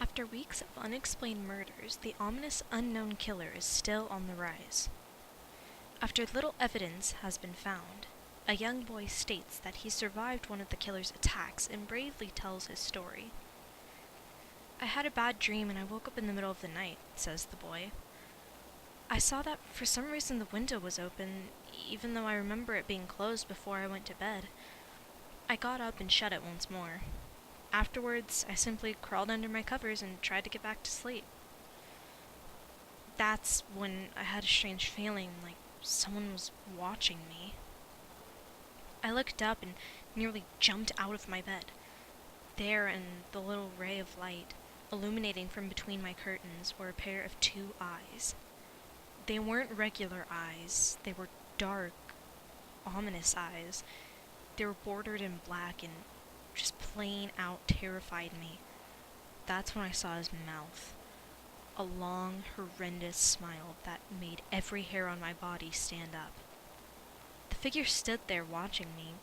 After weeks of unexplained murders, the ominous unknown killer is still on the rise. After little evidence has been found, a young boy states that he survived one of the killer's attacks and bravely tells his story. "I had a bad dream and I woke up in the middle of the night," says the boy. "I saw that for some reason the window was open, even though I remember it being closed before I went to bed. I got up and shut it once more. Afterwards, I simply crawled under my covers and tried to get back to sleep. That's when I had a strange feeling, like someone was watching me. I looked up and nearly jumped out of my bed. There, in the little ray of light, illuminating from between my curtains, were a pair of two eyes. They weren't regular eyes. They were dark, ominous eyes. They were bordered in black and just plain out terrified me. That's when I saw his mouth. A long, horrendous smile that made every hair on my body stand up. The figure stood there watching me.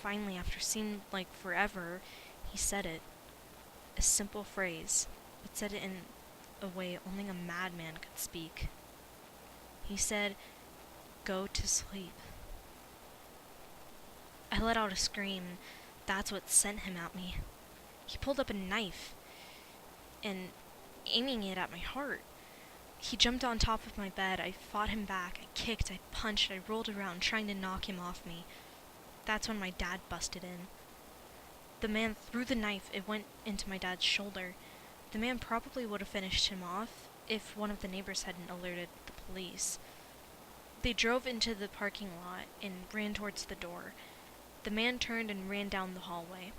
Finally, after seemed like forever, he said it. A simple phrase, but said it in a way only a madman could speak. He said, "Go to sleep." I let out a scream, and that's what sent him at me. He pulled up a knife, and aiming it at my heart. He jumped on top of my bed. I fought him back. I kicked, I punched, I rolled around, trying to knock him off me. That's when my dad busted in. The man threw the knife. It went into my dad's shoulder. The man probably would have finished him off if one of the neighbors hadn't alerted the police. They drove into the parking lot and ran towards the door. The man turned and ran down the hallway.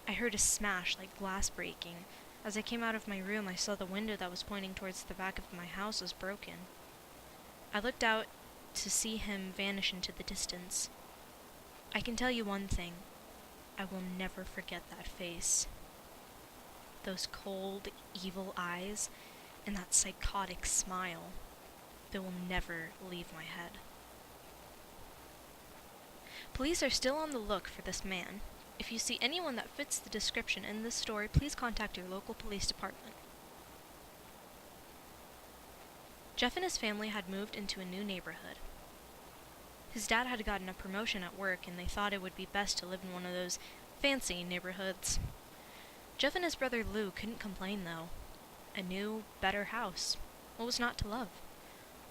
I heard a smash like glass breaking. As I came out of my room, I saw the window that was pointing towards the back of my house was broken. I looked out to see him vanish into the distance. I can tell you one thing. I will never forget that face. Those cold, evil eyes, and that psychotic smile. They will never leave my head. Police are still on the look for this man. If you see anyone that fits the description in this story, please contact your local police department. Jeff and his family had moved into a new neighborhood. His dad had gotten a promotion at work, and they thought it would be best to live in one of those fancy neighborhoods. Jeff and his brother Lou couldn't complain, though. A new, better house. What was not to love?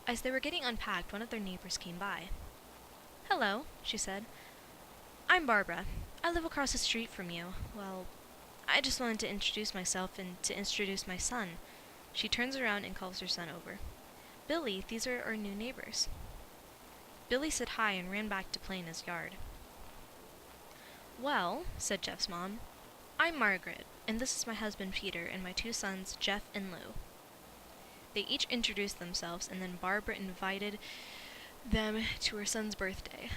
As they were getting unpacked, one of their neighbors came by. "Hello," she said. "I'm Barbara. I live across the street from you. Well, I just wanted to introduce myself and to introduce my son." She turns around and calls her son over. "Billy, these are our new neighbors." Billy said hi and ran back to play in his yard. "Well," said Jeff's mom, "I'm Margaret, and this is my husband Peter and my two sons, Jeff and Lou." They each introduced themselves, and then Barbara invited them to her son's birthday.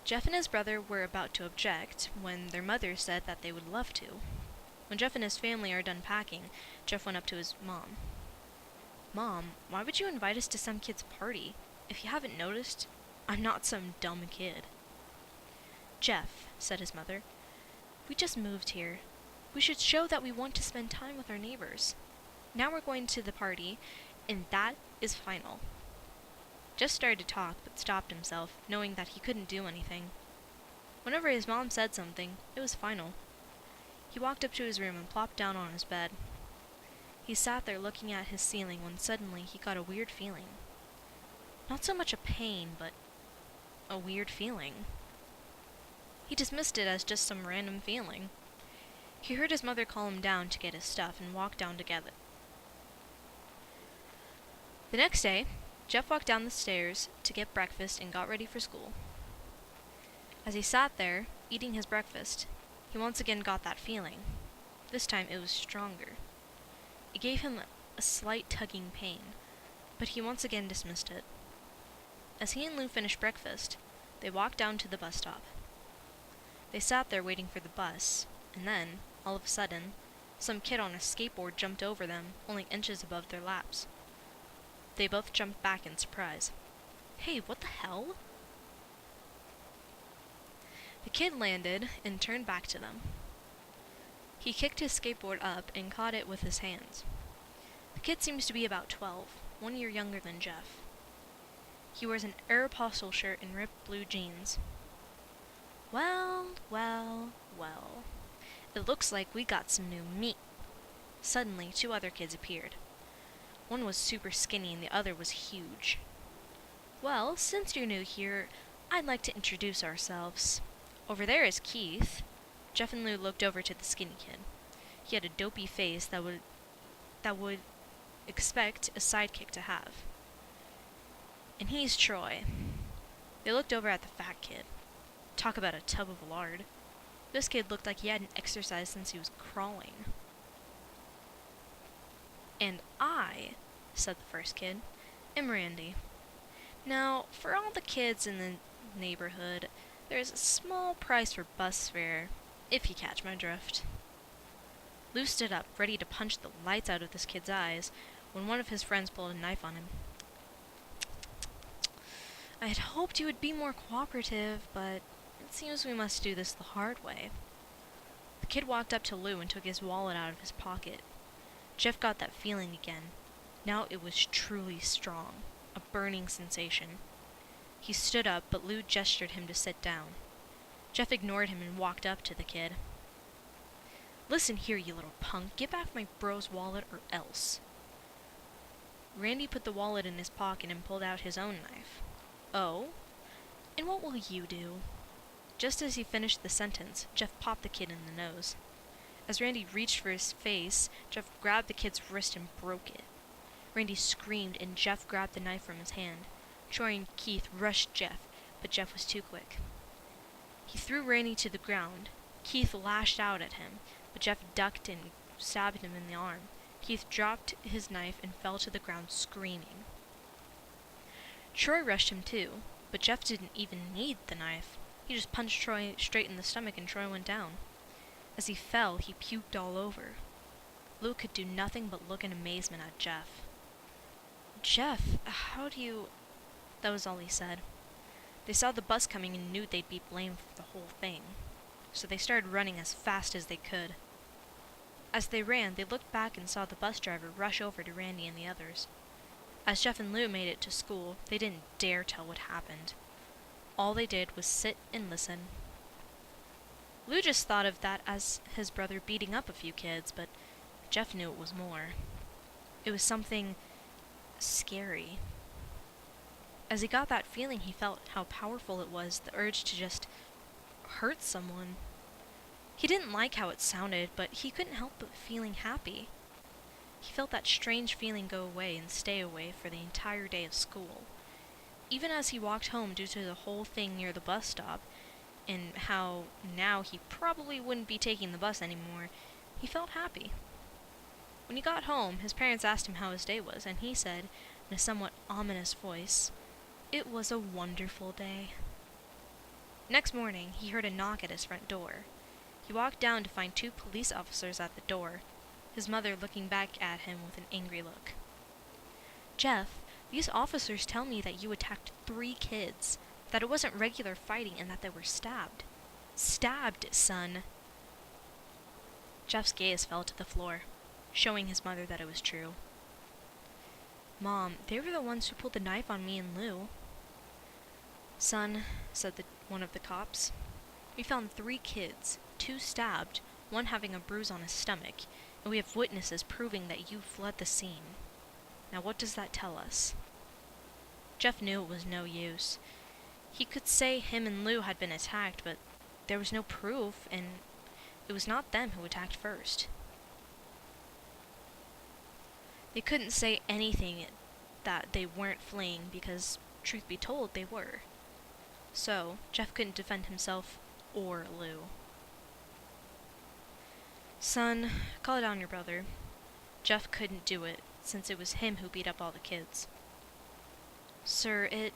Jeff and his brother were about to object when their mother said that they would love to. When Jeff and his family are done packing, Jeff went up to his mom. "Mom, why would you invite us to some kid's party? If you haven't noticed, I'm not some dumb kid." "Jeff," said his mother, "we just moved here. We should show that we want to spend time with our neighbors. Now we're going to the party, and that is final." Jeff started to talk, but stopped himself, knowing that he couldn't do anything. Whenever his mom said something, it was final. He walked up to his room and plopped down on his bed. He sat there looking at his ceiling when suddenly he got a weird feeling. Not so much a pain, but a weird feeling. He dismissed it as just some random feeling. He heard his mother call him down to get his stuff and walked down together. The next day, Jeff walked down the stairs to get breakfast and got ready for school. As he sat there, eating his breakfast, he once again got that feeling. This time it was stronger. It gave him a slight tugging pain, but he once again dismissed it. As he and Lou finished breakfast, they walked down to the bus stop. They sat there waiting for the bus, and then, all of a sudden, some kid on a skateboard jumped over them, only inches above their laps. They both jumped back in surprise. "Hey, what the hell?" The kid landed and turned back to them. He kicked his skateboard up and caught it with his hands. The kid seems to be about 12, 1 year younger than Jeff. He wears an Aeropostale shirt and ripped blue jeans. Well, well, well. It looks like we got some new meat. Suddenly, 2 other kids appeared. One was super skinny and the other was huge. Well, since you're new here, I'd like to introduce ourselves. Over there is Keith. Jeff and Lou looked over to the skinny kid. He had a dopey face that would expect a sidekick to have. And he's Troy. They looked over at the fat kid. Talk about a tub of lard. This kid looked like he hadn't exercised since he was crawling. And I, said the first kid, am Randy. Now, for all the kids in the neighborhood, there's a small price for bus fare, if you catch my drift. Lou stood up, ready to punch the lights out of this kid's eyes, when one of his friends pulled a knife on him. I had hoped you would be more cooperative, but it seems we must do this the hard way. The kid walked up to Lou and took his wallet out of his pocket. Jeff got that feeling again. Now it was truly strong, a burning sensation. He stood up, but Lou gestured him to sit down. Jeff ignored him and walked up to the kid. Listen here, you little punk. Get back my bro's wallet or else. Randy put the wallet in his pocket and pulled out his own knife. Oh? And what will you do? Just as he finished the sentence, Jeff popped the kid in the nose. As Randy reached for his face, Jeff grabbed the kid's wrist and broke it. Randy screamed and Jeff grabbed the knife from his hand. Troy and Keith rushed Jeff, but Jeff was too quick. He threw Randy to the ground. Keith lashed out at him, but Jeff ducked and stabbed him in the arm. Keith dropped his knife and fell to the ground screaming. Troy rushed him too, but Jeff didn't even need the knife. He just punched Troy straight in the stomach and Troy went down. As he fell, he puked all over. Lou could do nothing but look in amazement at Jeff. Jeff, how do you... That was all he said. They saw the bus coming and knew they'd be blamed for the whole thing. So they started running as fast as they could. As they ran, they looked back and saw the bus driver rush over to Randy and the others. As Jeff and Lou made it to school, they didn't dare tell what happened. All they did was sit and listen. Lou just thought of that as his brother beating up a few kids, but Jeff knew it was more. It was something scary. As he got that feeling, he felt how powerful it was, the urge to just hurt someone. He didn't like how it sounded, but he couldn't help but feeling happy. He felt that strange feeling go away and stay away for the entire day of school. Even as he walked home due to the whole thing near the bus stop, and how now he probably wouldn't be taking the bus anymore, he felt happy. When he got home, his parents asked him how his day was, and he said, in a somewhat ominous voice, "It was a wonderful day." Next morning, he heard a knock at his front door. He walked down to find 2 police officers at the door, his mother looking back at him with an angry look. "Jeff, these officers tell me that you attacked 3 kids, that it wasn't regular fighting, and that they were stabbed." "Stabbed, son!" Jeff's gaze fell to the floor, showing his mother that it was true. "Mom, they were the ones who pulled the knife on me and Lou." "Son," said one of the cops, "we found 3 kids, 2 stabbed, 1 having a bruise on his stomach, and we have witnesses proving that you fled the scene. Now what does that tell us?" Jeff knew it was no use. He could say him and Lou had been attacked, but there was no proof, and it was not them who attacked first. They couldn't say anything that they weren't fleeing because, truth be told, they were. So, Jeff couldn't defend himself or Lou. "Son, call down your brother." Jeff couldn't do it, since it was him who beat up all the kids. "Sir, it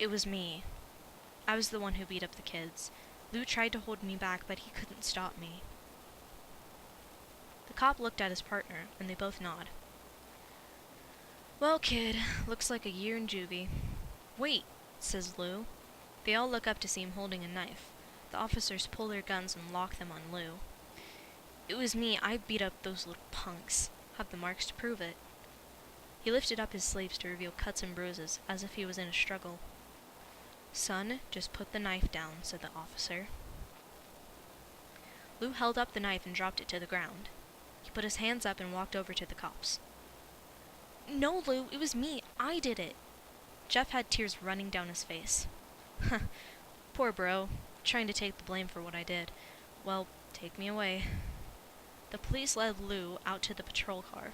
was me. I was the one who beat up the kids. Lou tried to hold me back, but he couldn't stop me." The cop looked at his partner, and they both nod. "Well, kid, looks like a year in juvie." "Wait," says Lou. They all look up to see him holding a knife. The officers pull their guns and lock them on Lou. It was me. I beat up those little punks. Have the marks to prove it." He lifted up his sleeves to reveal cuts and bruises, as if he was in a struggle. "Son, just put the knife down," said the officer. Lou held up the knife and dropped it to the ground. He put his hands up and walked over to the cops. "No, Lou, it was me. I did it." Jeff had tears running down his face. "Poor bro, trying to take the blame for what I did. Well, take me away." The police led Lou out to the patrol car.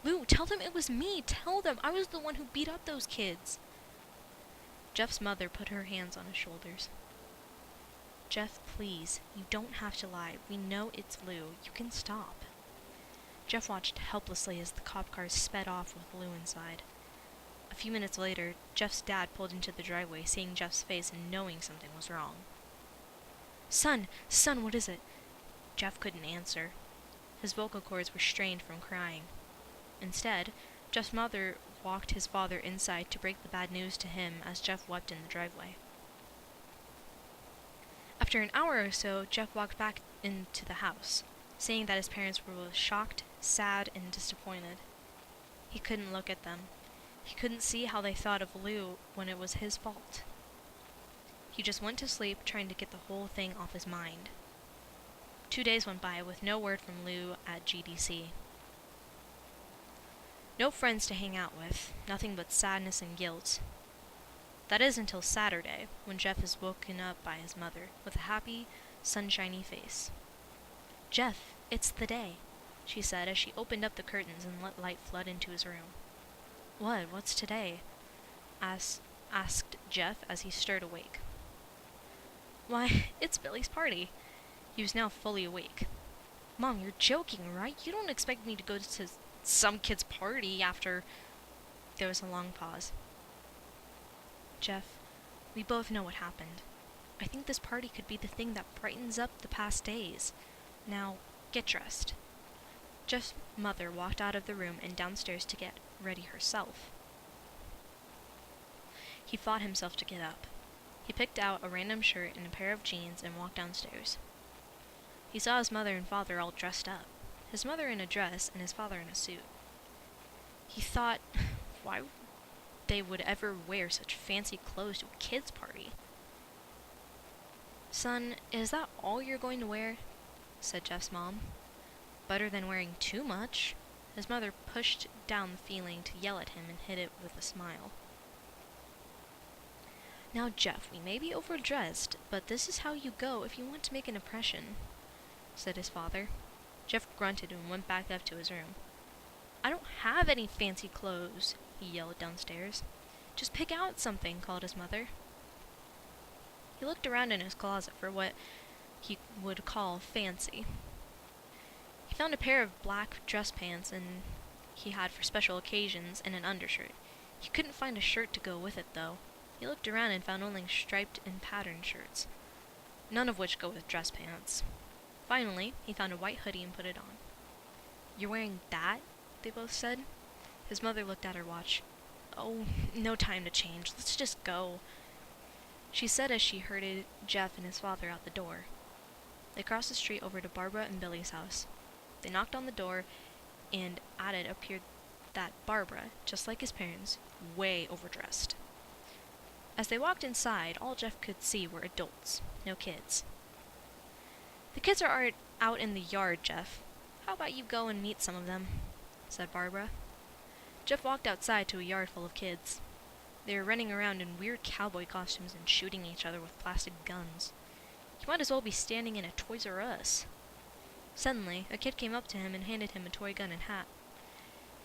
"Lou, tell them it was me! Tell them! I was the one who beat up those kids!" Jeff's mother put her hands on his shoulders. "Jeff, please, you don't have to lie. We know it's Lou. You can stop." Jeff watched helplessly as the cop cars sped off with Lou inside. A few minutes later, Jeff's dad pulled into the driveway, seeing Jeff's face and knowing something was wrong. Son, what is it?" Jeff couldn't answer. His vocal cords were strained from crying. Instead, Jeff's mother walked his father inside to break the bad news to him as Jeff wept in the driveway. After an hour or so, Jeff walked back into the house, saying that his parents were both shocked, sad, and disappointed. He couldn't look at them. He couldn't see how they thought of Lou when it was his fault. He just went to sleep, trying to get the whole thing off his mind. 2 days went by with no word from Lou at GDC. No friends to hang out with, nothing but sadness and guilt. That is until Saturday, when Jeff is woken up by his mother, with a happy, sunshiny face. "Jeff, it's the day," she said as she opened up the curtains and let light flood into his room. What's today?" asked Jeff as he stirred awake. "Why, it's Billy's party." He was now fully awake. "Mom, you're joking, right? You don't expect me to go to some kid's party after—" There was a long pause. "Jeff, we both know what happened. I think this party could be the thing that brightens up the past days. Now, get dressed." Jeff's mother walked out of the room and downstairs to get ready herself. He fought himself to get up. He picked out a random shirt and a pair of jeans and walked downstairs. He saw his mother and father all dressed up, his mother in a dress and his father in a suit. He thought, why they would ever wear such fancy clothes to a kid's party. "Son, is that all you're going to wear?" said Jeff's mom. "Better than wearing too much." His mother pushed down the feeling to yell at him and hid it with a smile. "Now, Jeff, we may be overdressed, but this is how you go if you want to make an impression," said his father. Jeff grunted and went back up to his room. "I don't have any fancy clothes," he yelled downstairs. "Just pick out something," called his mother. He looked around in his closet for what he would call fancy. He found a pair of black dress pants and he had for special occasions and an undershirt. He couldn't find a shirt to go with it, though. He looked around and found only striped and patterned shirts, none of which go with dress pants. Finally, he found a white hoodie and put it on. "You're wearing that?" they both said. His mother looked at her watch. "Oh, no time to change. Let's just go," she said as she herded Jeff and his father out the door. They crossed the street over to Barbara and Billy's house. They knocked on the door, and at it appeared that Barbara, just like his parents, way overdressed. As they walked inside, all Jeff could see were adults, no kids. "The kids are out in the yard, Jeff. How about you go and meet some of them?" said Barbara. Jeff walked outside to a yard full of kids. They were running around in weird cowboy costumes and shooting each other with plastic guns. He might as well be standing in a Toys R Us. Suddenly, a kid came up to him and handed him a toy gun and hat.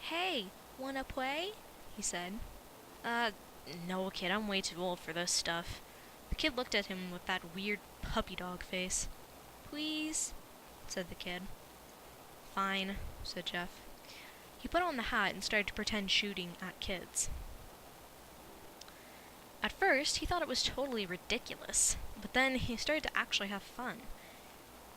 "Hey, wanna play?" he said. No, kid, I'm way too old for this stuff." The kid looked at him with that weird puppy dog face. "Please?" said the kid. "Fine," said Jeff. He put on the hat and started to pretend shooting at kids. At first, he thought it was totally ridiculous, but then he started to actually have fun.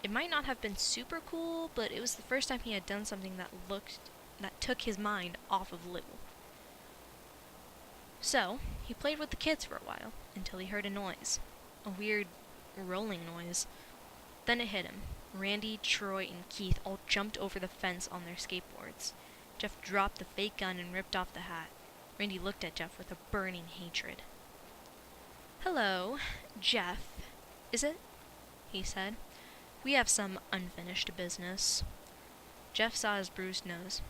It might not have been super cool, but it was the first time he had done something that took his mind off of Lou. So, he played with the kids for a while, until he heard a noise. A weird, rolling noise. Then it hit him. Randy, Troy, and Keith all jumped over the fence on their skateboards. Jeff dropped the fake gun and ripped off the hat. Randy looked at Jeff with a burning hatred. "Hello, Jeff, is it?" he said. "We have some unfinished business." Jeff saw his bruised nose.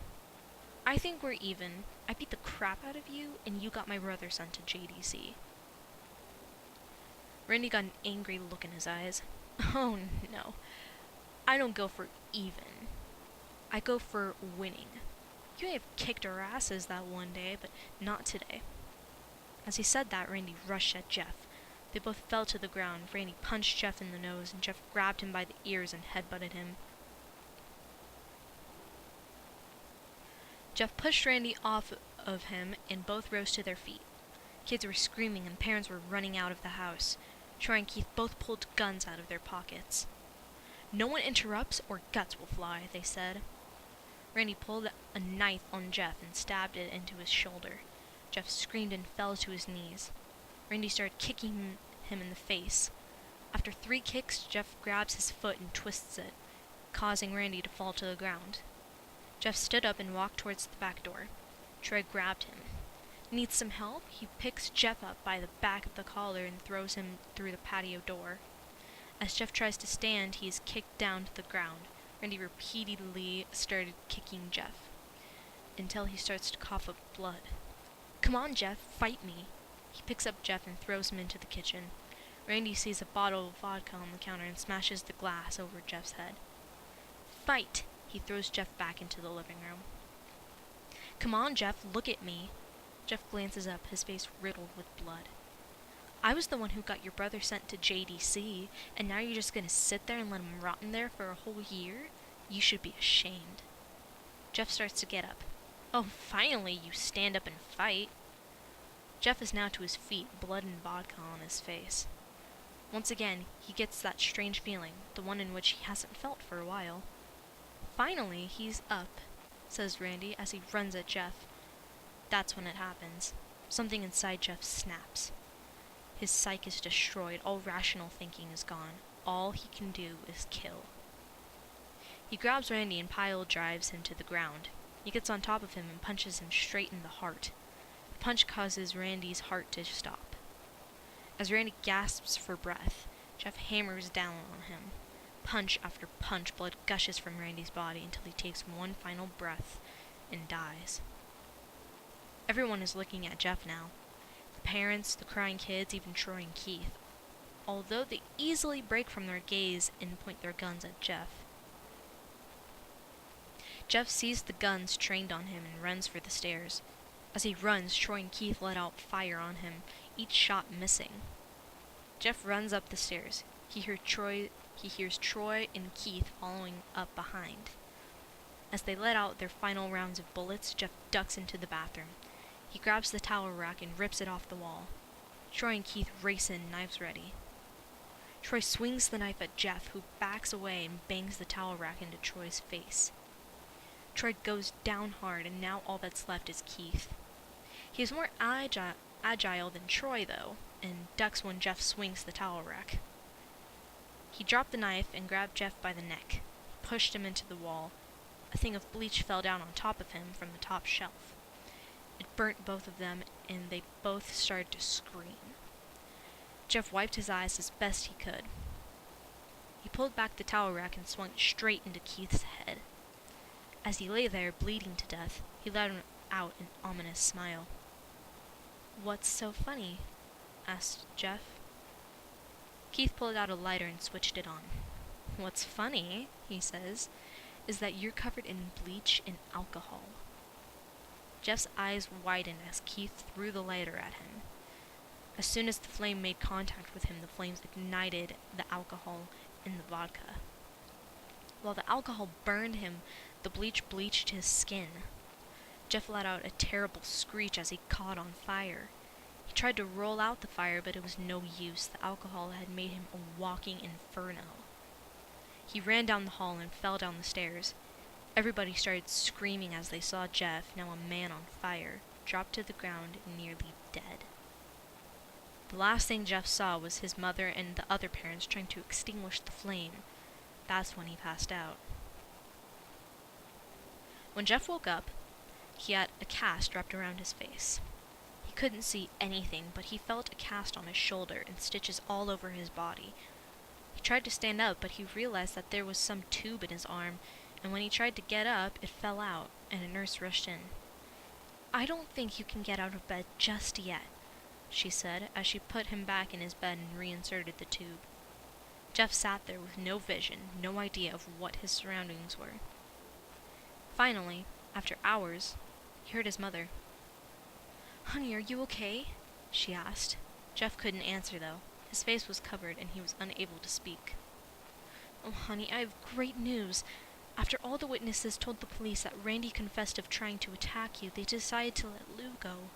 "I think we're even. I beat the crap out of you, and you got my brother sent to JDC. Randy got an angry look in his eyes. "Oh, no. I don't go for even. I go for winning. You may have kicked our asses that one day, but not today." As he said that, Randy rushed at Jeff. They both fell to the ground. Randy punched Jeff in the nose, and Jeff grabbed him by the ears and headbutted him. Jeff pushed Randy off of him, and both rose to their feet. Kids were screaming, and parents were running out of the house. Troy and Keith both pulled guns out of their pockets. "No one interrupts, or guts will fly," they said. Randy pulled a knife on Jeff and stabbed it into his shoulder. Jeff screamed and fell to his knees. Randy started kicking him in the face. After 3 kicks, Jeff grabs his foot and twists it, causing Randy to fall to the ground. Jeff stood up and walked towards the back door. Troy grabbed him. "Need some help?" He picks Jeff up by the back of the collar and throws him through the patio door. As Jeff tries to stand, he is kicked down to the ground. Randy repeatedly started kicking Jeff until he starts to cough up blood. "Come on, Jeff, fight me." He picks up Jeff and throws him into the kitchen. Randy sees a bottle of vodka on the counter and smashes the glass over Jeff's head. "Fight!" He throws Jeff back into the living room. "Come on, Jeff, look at me." Jeff glances up, his face riddled with blood. "I was the one who got your brother sent to JDC, and now you're just gonna sit there and let him rot in there for a whole year? You should be ashamed." Jeff starts to get up. "Oh, finally you stand up and fight." Jeff is now to his feet, blood and vodka on his face. Once again, he gets that strange feeling, the one in which he hasn't felt for a while. "Finally, he's up," says Randy as he runs at Jeff. That's when it happens. Something inside Jeff snaps. His psyche is destroyed, all rational thinking is gone. All he can do is kill. He grabs Randy and pile drives him to the ground. He gets on top of him and punches him straight in the heart. The punch causes Randy's heart to stop. As Randy gasps for breath, Jeff hammers down on him. Punch after punch, blood gushes from Randy's body until he takes one final breath and dies. Everyone is looking at Jeff now. The parents, the crying kids, even Troy and Keith. Although they easily break from their gaze and point their guns at Jeff. Jeff sees the guns trained on him and runs for the stairs. As he runs, Troy and Keith let out fire on him, each shot missing. Jeff runs up the stairs. He hears Troy and Keith following up behind. As they let out their final rounds of bullets, Jeff ducks into the bathroom. He grabs the towel rack and rips it off the wall. Troy and Keith race in, knives ready. Troy swings the knife at Jeff, who backs away and bangs the towel rack into Troy's face. Troy goes down hard, and now all that's left is Keith. He is more agile than Troy, though, and ducks when Jeff swings the towel rack. He dropped the knife and grabbed Jeff by the neck, pushed him into the wall. A thing of bleach fell down on top of him from the top shelf. It burnt both of them, and they both started to scream. Jeff wiped his eyes as best he could. He pulled back the towel rack and swung it straight into Keith's head. As he lay there, bleeding to death, he let out an ominous smile. "What's so funny?" asked Jeff. Keith pulled out a lighter and switched it on. "What's funny," he says, "is that you're covered in bleach and alcohol." Jeff's eyes widened as Keith threw the lighter at him. As soon as the flame made contact with him, the flames ignited the alcohol in the vodka. While the alcohol burned him, the bleach bleached his skin. Jeff let out a terrible screech as he caught on fire. He tried to roll out the fire, but it was no use. The alcohol had made him a walking inferno. He ran down the hall and fell down the stairs. Everybody started screaming as they saw Jeff, now a man on fire, drop to the ground nearly dead. The last thing Jeff saw was his mother and the other parents trying to extinguish the flame. That's when he passed out. When Jeff woke up, he had a cast wrapped around his face. He couldn't see anything, but he felt a cast on his shoulder and stitches all over his body. He tried to stand up, but he realized that there was some tube in his arm, and when he tried to get up, it fell out, and a nurse rushed in. "I don't think you can get out of bed just yet," she said, as she put him back in his bed and reinserted the tube. Jeff sat there with no vision, no idea of what his surroundings were. Finally, after hours, he heard his mother. "Honey, are you okay?" she asked. Jeff couldn't answer, though. His face was covered, and he was unable to speak. "Oh, honey, I have great news. After all the witnesses told the police that Randy confessed of trying to attack you, they decided to let Lou go."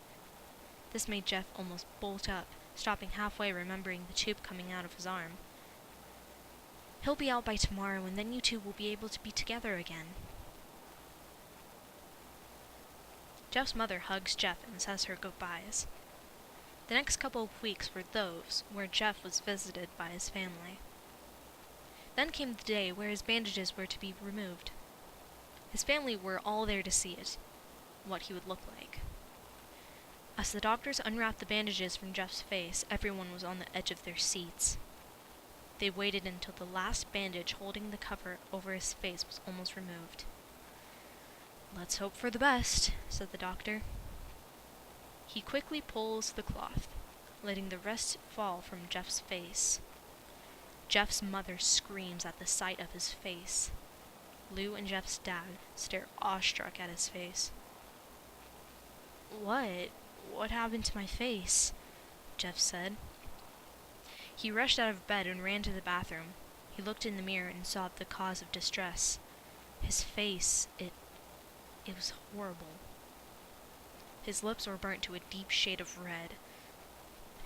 This made Jeff almost bolt up, stopping halfway, remembering the tube coming out of his arm. "He'll be out by tomorrow, and then you two will be able to be together again." Jeff's mother hugs Jeff and says her goodbyes. The next couple of weeks were those where Jeff was visited by his family. Then came the day where his bandages were to be removed. His family were all there to see it, what he would look like. As the doctors unwrapped the bandages from Jeff's face, everyone was on the edge of their seats. They waited until the last bandage holding the cover over his face was almost removed. "Let's hope for the best," said the doctor. He quickly pulls the cloth, letting the rest fall from Jeff's face. Jeff's mother screams at the sight of his face. Lou and Jeff's dad stare awestruck at his face. What happened to my face?" Jeff said. He rushed out of bed and ran to the bathroom. He looked in the mirror and saw the cause of distress. His face, it was horrible. His lips were burnt to a deep shade of red.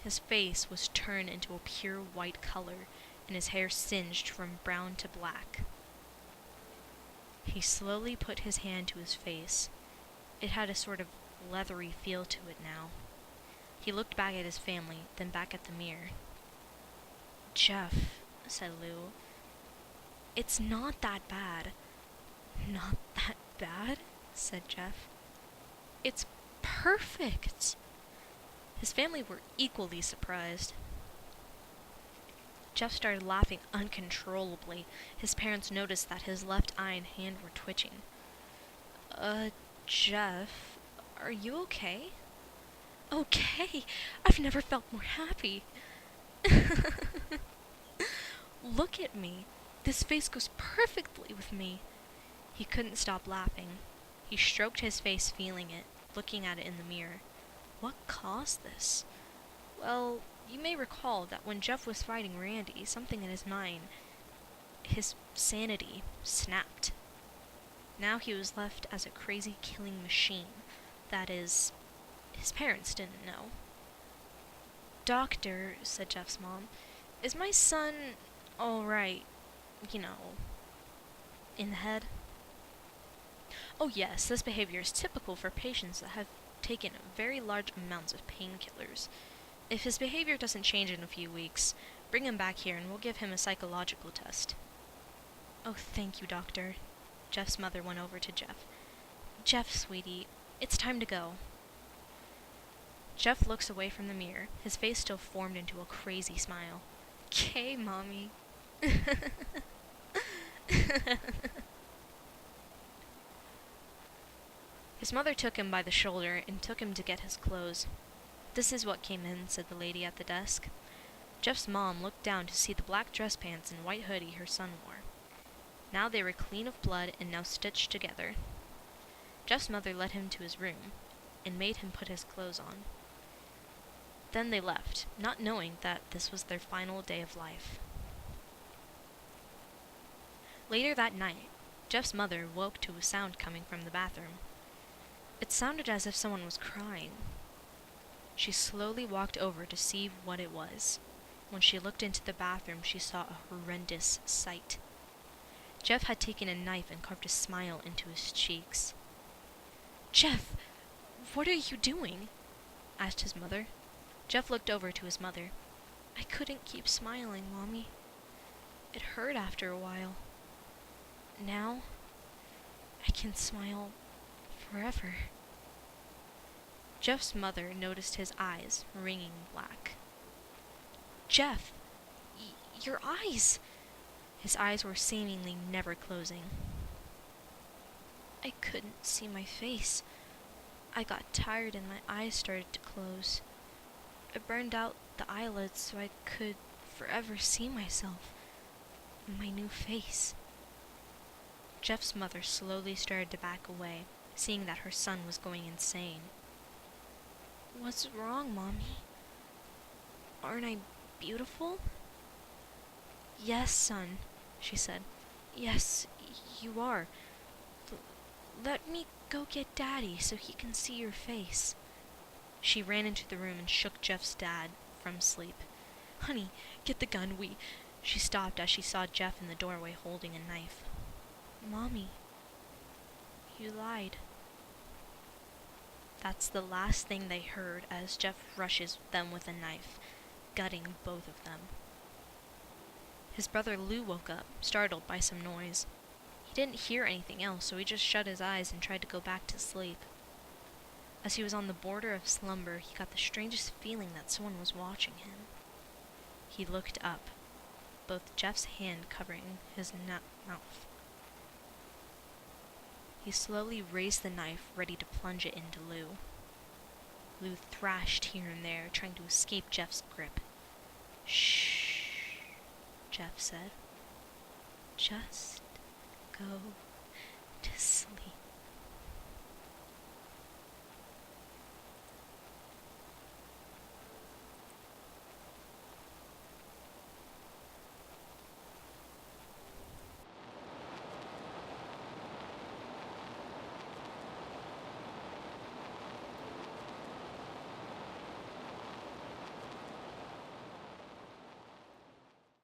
His face was turned into a pure white color, and his hair singed from brown to black. He slowly put his hand to his face. It had a sort of leathery feel to it now. He looked back at his family, then back at the mirror. "Jeff," said Lou, "it's not that bad." "Not that bad?" said Jeff. "It's perfect." His family were equally surprised. Jeff started laughing uncontrollably. His parents noticed that his left eye and hand were twitching. Jeff, are you okay?" "Okay? I've never felt more happy." "Look at me. This face goes perfectly with me." He couldn't stop laughing. He stroked his face, feeling it, looking at it in the mirror. What caused this? Well, you may recall that when Jeff was fighting Randy, something in his mind, his sanity, snapped. Now he was left as a crazy killing machine. That is, his parents didn't know. "Doctor," said Jeff's mom, "is my son all right, in the head?" "Oh yes, this behavior is typical for patients that have taken very large amounts of painkillers. If his behavior doesn't change in a few weeks, bring him back here and we'll give him a psychological test." "Oh, thank you, doctor." Jeff's mother went over to Jeff. "Jeff, sweetie, it's time to go." Jeff looks away from the mirror, his face still formed into a crazy smile. "'Kay, Mommy." His mother took him by the shoulder and took him to get his clothes. "This is what came in," said the lady at the desk. Jeff's mom looked down to see the black dress pants and white hoodie her son wore. Now they were clean of blood and now stitched together. Jeff's mother led him to his room and made him put his clothes on. Then they left, not knowing that this was their final day of life. Later that night, Jeff's mother woke to a sound coming from the bathroom. It sounded as if someone was crying. She slowly walked over to see what it was. When she looked into the bathroom, she saw a horrendous sight. Jeff had taken a knife and carved a smile into his cheeks. "Jeff, what are you doing?" asked his mother. Jeff looked over to his mother. "I couldn't keep smiling, Mommy. It hurt after a while." now I can smile forever. Jeff's mother noticed his eyes ringing black. Jeff, your eyes! His eyes were seemingly never closing. I couldn't see my face. I got tired and my eyes started to close. I burned out the eyelids so I could forever see myself, my new face. Jeff's mother slowly started to back away, seeing that her son was going insane. What's wrong, Mommy? Aren't I beautiful? Yes, son, she said. Yes, you are. Let me go get Daddy so he can see your face. She ran into the room and shook Jeff's dad from sleep. Honey, get the gun, She stopped as she saw Jeff in the doorway holding a knife. Mommy, you lied. That's the last thing they heard as Jeff rushes them with a knife, gutting both of them. His brother Lou woke up, startled by some noise. He didn't hear anything else, so he just shut his eyes and tried to go back to sleep. As he was on the border of slumber, he got the strangest feeling that someone was watching him. He looked up, both Jeff's hand covering his mouth. He slowly raised the knife, ready to plunge it into Lou. Lou thrashed here and there, trying to escape Jeff's grip. Shh, Jeff said. Just go to sleep.